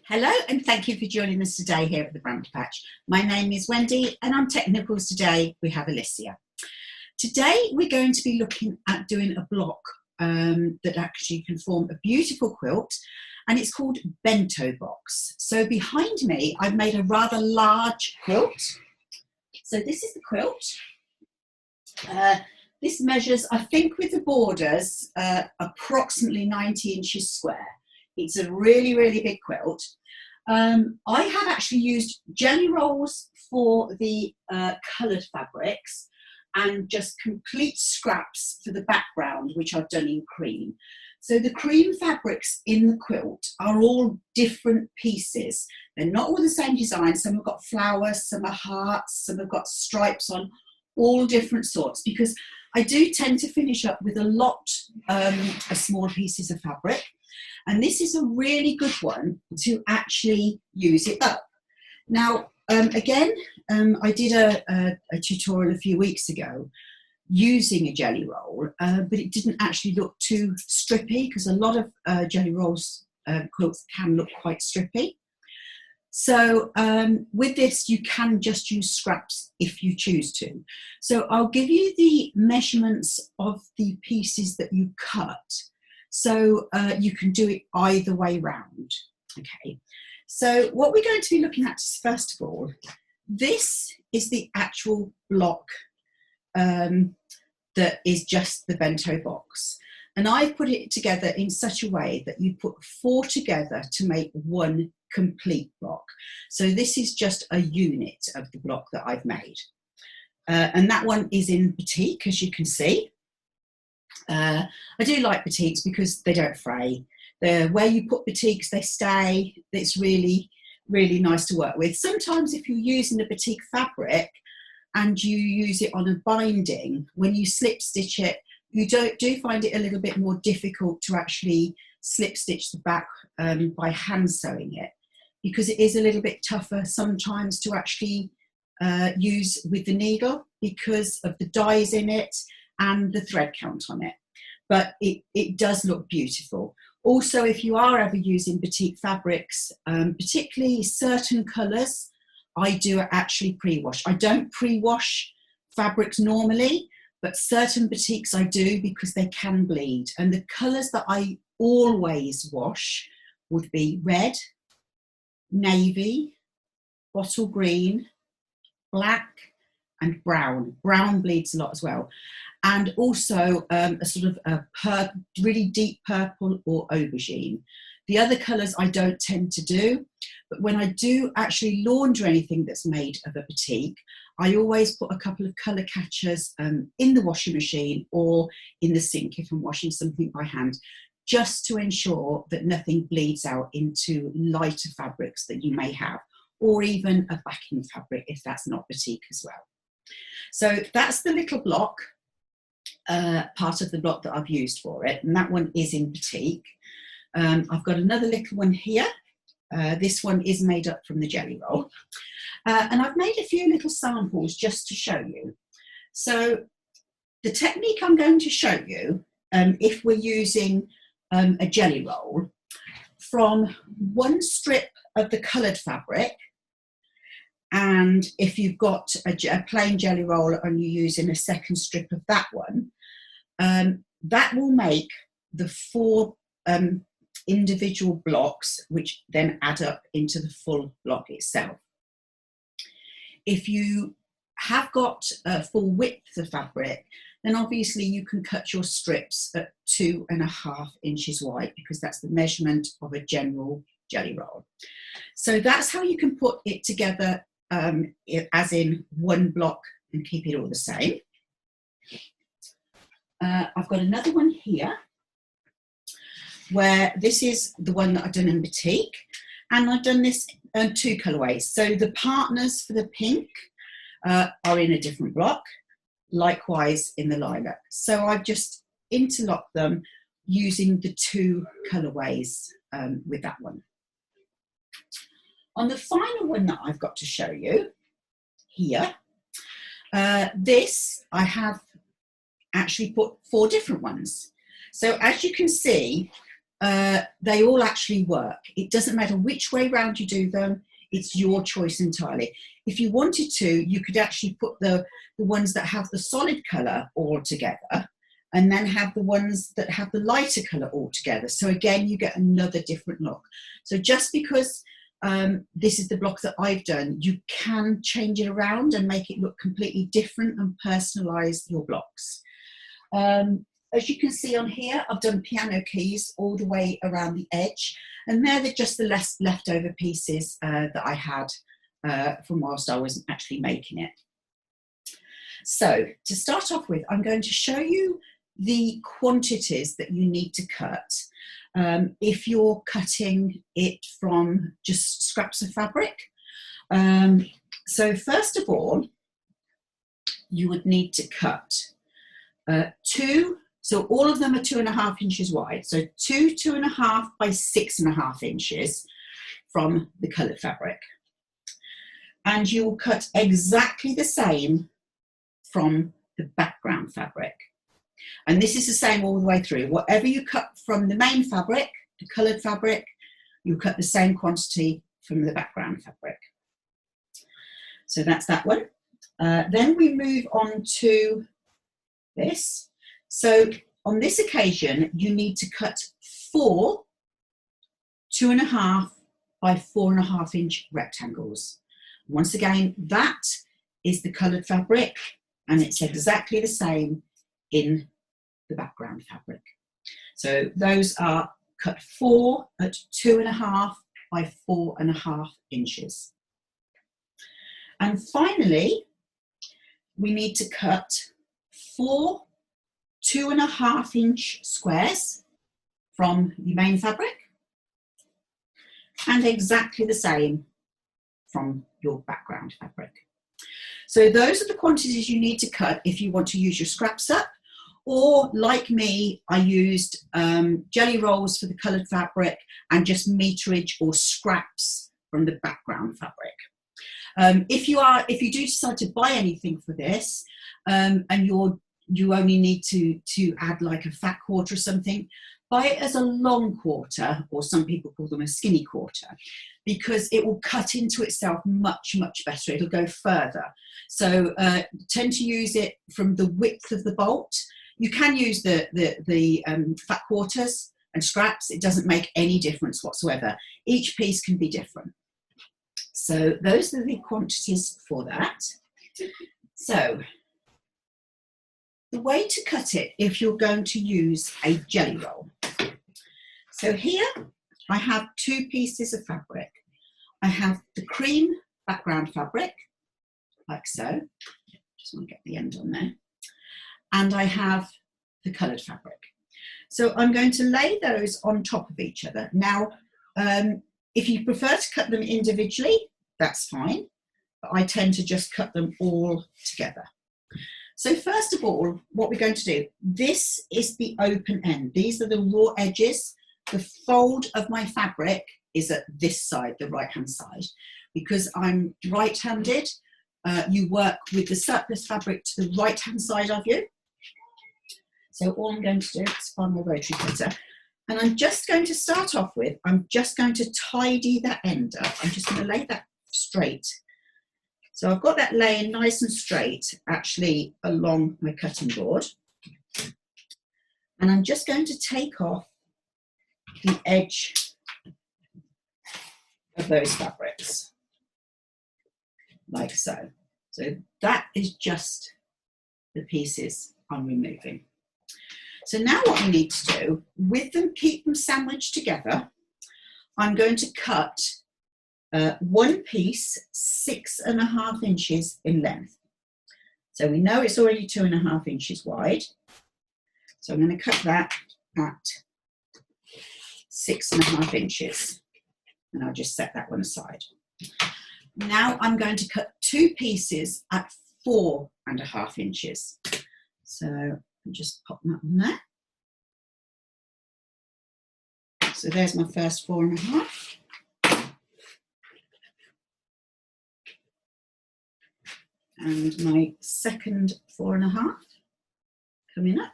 Hello and thank you for joining us today here at the Bento Patch. My name is Wendy and on technicals today we have Alicia. Today we're going to be looking at doing a block that actually can form a beautiful quilt, and it's called Bento Box. So behind me I've made a rather large quilt. So this is the quilt. This measures, I think with the borders, approximately 90 inches square. It's a really, really big quilt. I have actually used jelly rolls for the coloured fabrics and just complete scraps for the background, which I've done in cream. So the cream fabrics in the quilt are all different pieces. They're not all the same design. Some have got flowers, some are hearts, some have got stripes on, all different sorts, because I do tend to finish up with a lot of small pieces of fabric. And this is a really good one to actually use it up. Now, again, I did a tutorial a few weeks ago using a jelly roll, but it didn't actually look too strippy, because a lot of jelly rolls quilts can look quite strippy. So with this, you can just use scraps if you choose to. So I'll give you the measurements of the pieces that you cut. So you can do it either way round. Okay, so what we're going to be looking at is, first of all, this is the actual block that is just the bento box. And I've put it together in such a way that you put 4 together to make one complete block. So this is just a unit of the block that I've made. And that one is in batik, as you can see. I do like batiks because they don't fray. Where you put batiks, they stay. It's really, really nice to work with. Sometimes if you're using a batik fabric and you use it on a binding, when you slip stitch it, you do find it a little bit more difficult to actually slip stitch the back by hand sewing it, because it is a little bit tougher sometimes to actually use with the needle because of the dyes in it and the thread count on it. But it does look beautiful. Also, if you are ever using batik fabrics, particularly certain colours, I do actually pre-wash. I don't pre-wash fabrics normally, but certain batiks I do because they can bleed. And the colours that I always wash would be red, navy, bottle green, black, and brown. Brown bleeds a lot as well. And also a sort of a really deep purple or aubergine. The other colours I don't tend to do, but when I do actually launder anything that's made of a batik, I always put a couple of colour catchers in the washing machine or in the sink if I'm washing something by hand, just to ensure that nothing bleeds out into lighter fabrics that you may have, or even a backing fabric if that's not batik as well. So that's the little block, part of the block that I've used for it, and that one is in batik. I've got another little one here. This one is made up from the jelly roll. And I've made a few little samples just to show you. So the technique I'm going to show you, if we're using a jelly roll, from one strip of the coloured fabric, and if you've got a plain jelly roll and you're using a second strip of that one, that will make the 4 individual blocks, which then add up into the full block itself. If you have got a full width of fabric, then obviously you can cut your strips at 2.5 inches wide, because that's the measurement of a general jelly roll. So that's how you can put it together as in one block and keep it all the same. I've got another one here, where this is the one that I've done in batik, and I've done this 2 colourways. So the partners for the pink are in a different block, likewise in the lilac. So I've just interlocked them using the 2 colourways with that one. On the final one that I've got to show you here, this I have actually put 4 different ones. So as you can see, they all actually work. It doesn't matter which way round you do them, it's your choice entirely. If you wanted to, you could actually put the ones that have the solid colour all together, and then have the ones that have the lighter colour all together. So again, you get another different look. So just because this is the block that I've done, you can change it around and make it look completely different and personalise your blocks. As you can see on here, I've done piano keys all the way around the edge, and they're just the leftover pieces that I had from whilst I wasn't actually making it. So to start off with, I'm going to show you the quantities that you need to cut if you're cutting it from just scraps of fabric. So first of all, you would need to cut two, so all of them are 2.5 inches wide, so 2.5 by 6.5 inches from the coloured fabric, and you'll cut exactly the same from the background fabric. And this is the same all the way through. Whatever you cut from the main fabric, the coloured fabric, you cut the same quantity from the background fabric. So that's that one. Then we move on to this. So on this occasion, you need to cut 4 2.5 by 4.5 inch rectangles. Once again, that is the coloured fabric, and it's exactly the same in the background fabric. So those are cut 4 at 2.5 by 4.5 inches. And finally, we need to cut 4 2.5 inch squares from the main fabric, and exactly the same from your background fabric. So those are the quantities you need to cut if you want to use your scraps up, or like me, I used jelly rolls for the coloured fabric and just meterage or scraps from the background fabric. If you do decide to buy anything for this, and you only need to add like a fat quarter or something, buy it as a long quarter, or some people call them a skinny quarter, because it will cut into itself much, much better. It'll go further. So tend to use it from the width of the bolt. You can use the fat quarters and scraps. It doesn't make any difference whatsoever. Each piece can be different. So those are the quantities for that. So the way to cut it if you're going to use a jelly roll. So here I have 2 pieces of fabric. I have the cream background fabric, like so. Just want to get the end on there. And I have the coloured fabric. So I'm going to lay those on top of each other. Now, if you prefer to cut them individually, that's fine. But I tend to just cut them all together. So first of all, what we're going to do, this is the open end. These are the raw edges. The fold of my fabric is at this side, the right-hand side. Because I'm right-handed, you work with the surplus fabric to the right-hand side of you. So all I'm going to do is find my rotary cutter. And I'm just going to start off with, I'm just going to tidy that end up. I'm just going to lay that straight. So I've got that laying nice and straight, actually, along my cutting board. And I'm just going to take off the edge of those fabrics, like so. So that is just the pieces I'm removing. So now what we need to do, with them, keep them sandwiched together, I'm going to cut one piece 6.5 inches in length. So we know it's already 2.5 inches wide. So I'm going to cut that at 6.5 inches. And I'll just set that one aside. Now I'm going to cut 2 pieces at 4.5 inches. So I'll just pop that on there. So there's my first 4.5. And my second 4.5 coming up.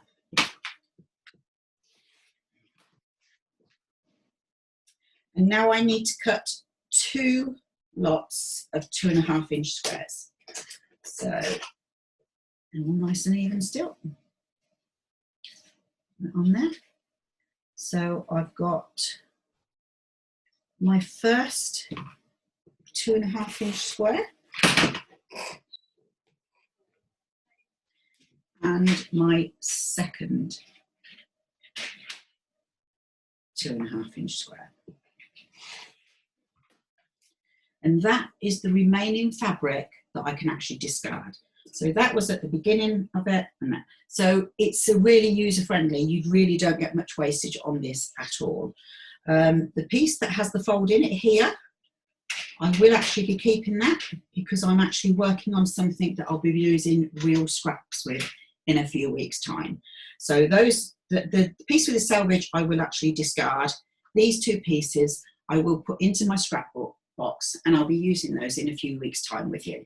And now I need to cut 2 lots of 2.5 inch squares. So, and all nice and even still. On there. So I've got my first 2.5 inch square and my second 2.5 inch square. And that is the remaining fabric that I can actually discard. So that was at the beginning of it. And that. So it's a really user-friendly. You really don't get much wastage on this at all. The piece that has the fold in it here, I will actually be keeping that because I'm actually working on something that I'll be using real scraps with in a few weeks' time. So those, the piece with the selvage, I will actually discard. These 2 pieces I will put into my scrapbook box, and I'll be using those in a few weeks' time with you.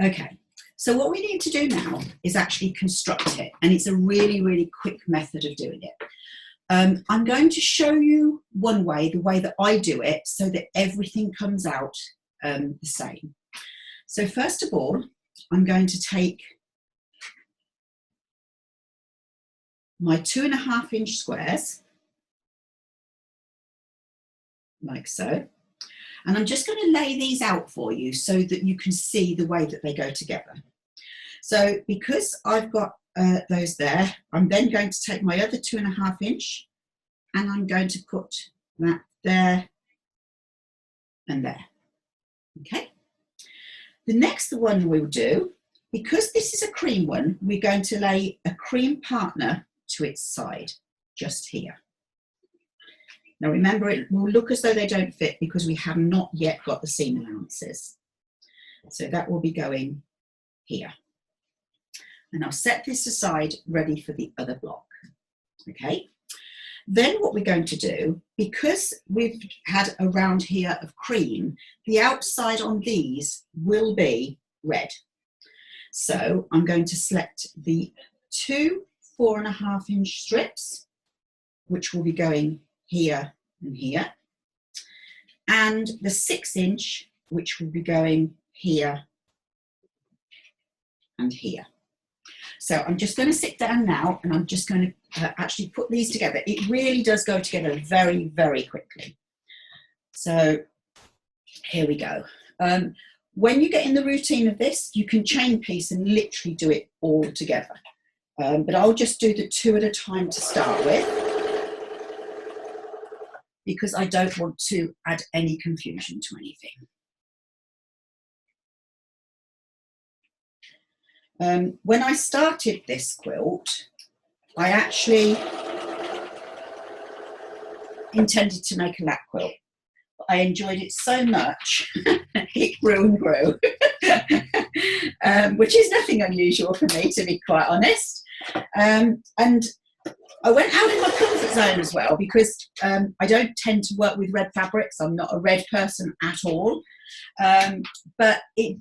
Okay, so what we need to do now is actually construct it, and it's a really, really quick method of doing it. I'm going to show you one way, the way that I do it, so that everything comes out the same. So first of all, I'm going to take my 2.5 inch squares, like so. And I'm just going to lay these out for you so that you can see the way that they go together. So because I've got those there, I'm then going to take my other 2.5 inch and I'm going to put that there and there. Okay. The next one we'll do, because this is a cream one, we're going to lay a cream partner to its side, just here. Now remember, it will look as though they don't fit because we have not yet got the seam allowances. So that will be going here. And I'll set this aside ready for the other block. Okay. Then what we're going to do, because we've had a round here of cream, the outside on these will be red. So I'm going to select the 2 4.5 inch strips, which will be going here and here, and the 6 inch, which will be going here and here. So I'm just going to sit down now and I'm just going to actually put these together. It really does go together very, very quickly. So here we go. When you get in the routine of this, you can chain piece and literally do it all together. But I'll just do the 2 at a time to start with, because I don't want to add any confusion to anything. When I started this quilt, I actually intended to make a lap quilt. But I enjoyed it so much, it grew and grew, which is nothing unusual for me, to be quite honest. And I went out of my comfort zone as well, because I don't tend to work with red fabrics. I'm not a red person at all. But it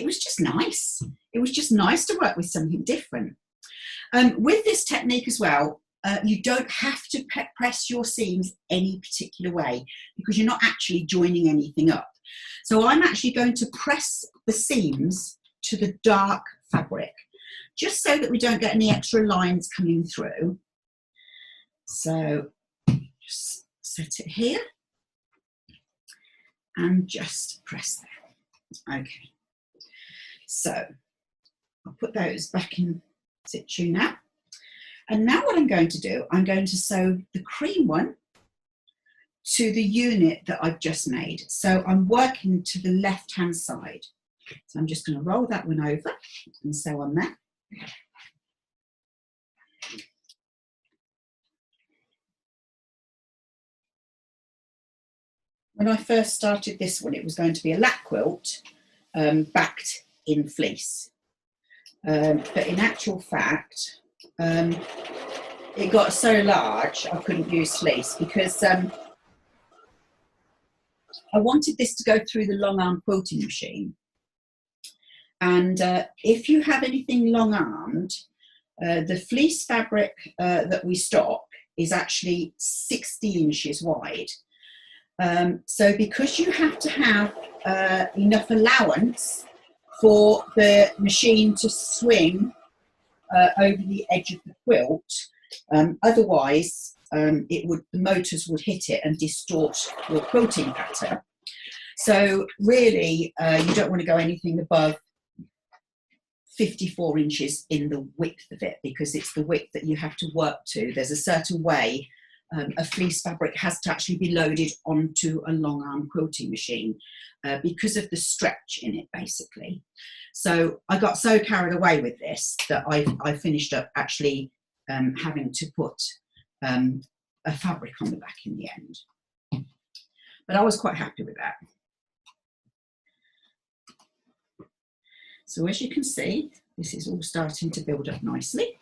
was just nice. It was just nice to work with something different. With this technique as well, you don't have to press your seams any particular way, because you're not actually joining anything up. So I'm actually going to press the seams to the dark fabric, just so that we don't get any extra lines coming through. So just set it here and just press there. Okay. So I'll put those back in situ now. And now what I'm going to do, I'm going to sew the cream one to the unit that I've just made. So I'm working to the left-hand side. So I'm just going to roll that one over and sew on that. When I first started this one, it was going to be a lap quilt backed in fleece. But in actual fact, it got so large I couldn't use fleece, because I wanted this to go through the long arm quilting machine. And if you have anything long armed, the fleece fabric that we stock is actually 60 inches wide. So because you have to have enough allowance for the machine to swing over the edge of the quilt, otherwise the motors would hit it and distort your quilting pattern. So really you don't want to go anything above 54 inches in the width of it, because it's the width that you have to work to. There's a certain way a fleece fabric has to actually be loaded onto a long arm quilting machine because of the stretch in it, basically. So I got so carried away with this that I finished up actually having to put a fabric on the back in the end. But I was quite happy with that. So as you can see, this is all starting to build up nicely.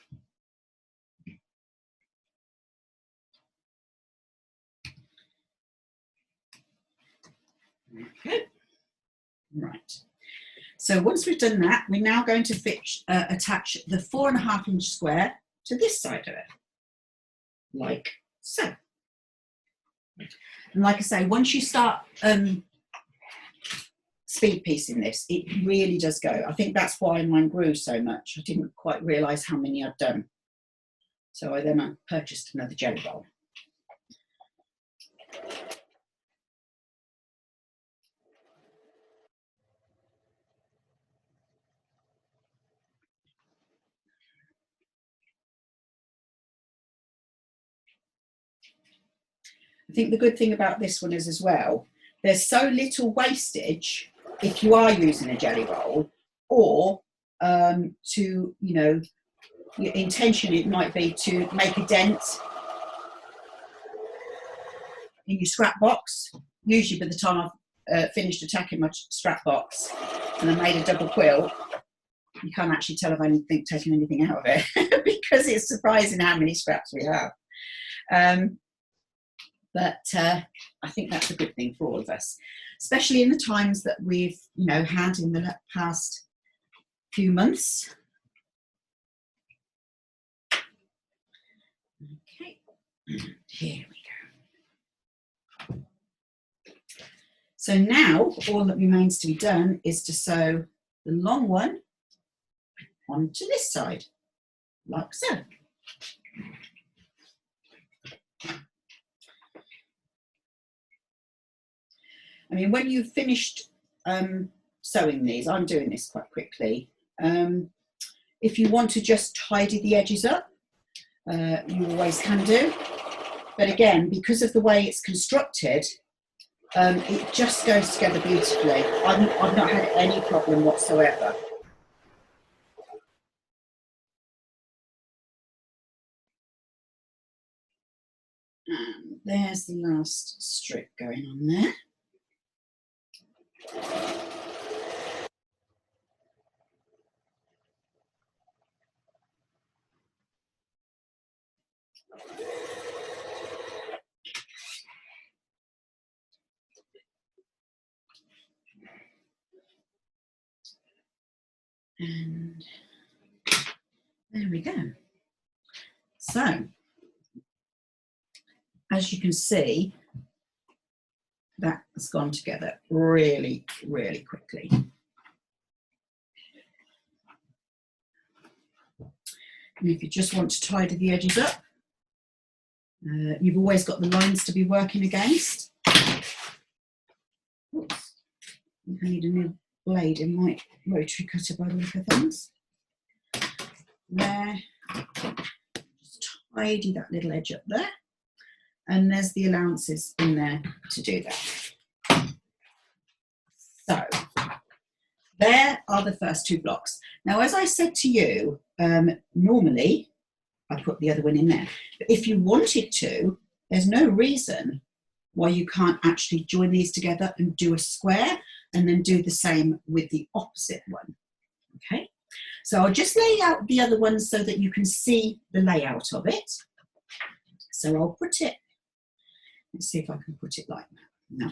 Okay. Right. So once we've done that, we're now going to attach the 4.5 inch square to this side of it, like so. And like I say, once you start speed piecing this, it really does go. I think that's why mine grew so much. I didn't quite realise how many I'd done. So I then purchased another jelly roll. I think the good thing about this one is as well, there's so little wastage if you are using a jelly roll, or to, you know, your intention it might be to make a dent in your scrap box. Usually by the time I've finished attacking my scrap box and I made a double quilt, you can't actually tell if I'm taking anything out of it because it's surprising how many scraps we have. But I think that's a good thing for all of us, especially in the times that we've, you know, had in the past few months. Okay, here we go. So now all that remains to be done is to sew the long one onto this side, like so. I mean, when you've finished sewing these, I'm doing this quite quickly. If you want to just tidy the edges up, you always can do. But again, because of the way it's constructed, it just goes together beautifully. I've not had any problem whatsoever. And there's the last strip going on there. And there we go. So, as you can see, that has gone together really, really quickly. And if you just want to tidy the edges up, you've always got the lines to be working against. Oops. I need a new blade in my rotary cutter by the look of things. There, just tidy that little edge up there, and there's the allowances in there to do that. So there are the first two blocks. Now, as I said to you, normally I'd put the other one in there, but if you wanted to, there's no reason why you can't actually join these together and do a square, and then do the same with the opposite one. Okay, so I'll just lay out the other ones so that you can see the layout of it. So I'll put it, let's see if I can put it like that. No,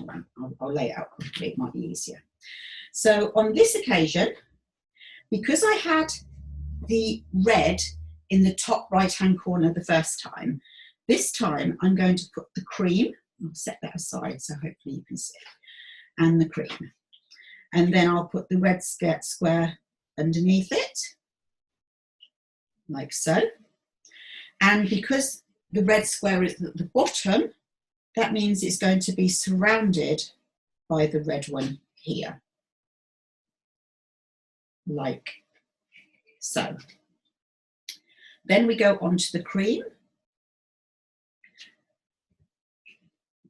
I'll lay it out quickly, it might be easier. So on this occasion, because I had the red in the top right hand corner the first time, This time I'm going to put the cream, I'll set that aside so hopefully you can see, and the cream. And then I'll put the red square underneath it, like so. And because the red square is at the bottom, that means it's going to be surrounded by the red one here, like so. Then we go on to the cream.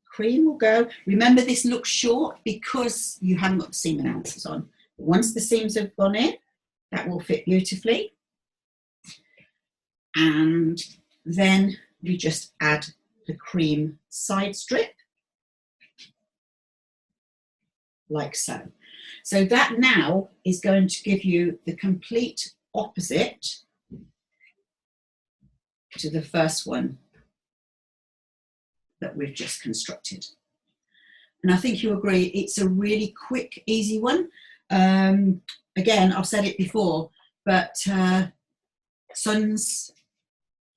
Cream will go. Remember, this looks short because you haven't got the seam announcers on. But once the seams have gone in, that will fit beautifully. And then we just add the cream side strip, like so. So that now is going to give you the complete opposite to the first one that we've just constructed. And I think you agree, it's a really quick, easy one. Again, I've said it before, but sons,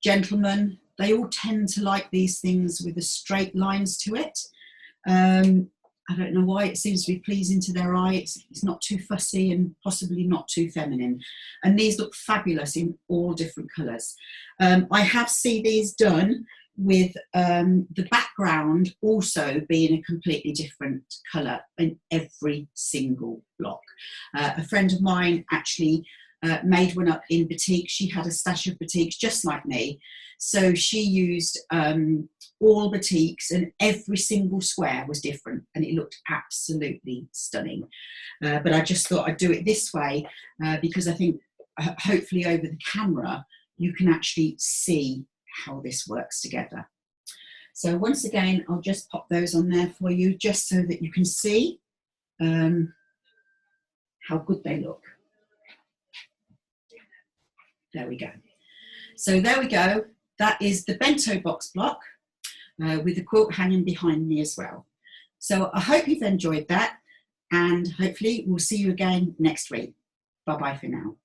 gentlemen, they all tend to like these things with the straight lines to it. I don't know why, it seems to be pleasing to their eye. It's not too fussy and possibly not too feminine. And these look fabulous in all different colours. I have seen these done with the background also being a completely different colour in every single block. A friend of mine actually made one up in batik. She had a stash of batiks just like me. So she used all batiks and every single square was different and it looked absolutely stunning. But I just thought I'd do it this way because I think hopefully over the camera you can actually see how this works together. So once again, I'll just pop those on there for you just so that you can see how good they look. There we go. So there we go. That is the Bento Box block with the quilt hanging behind me as well. So I hope you've enjoyed that and hopefully we'll see you again next week. Bye-bye for now.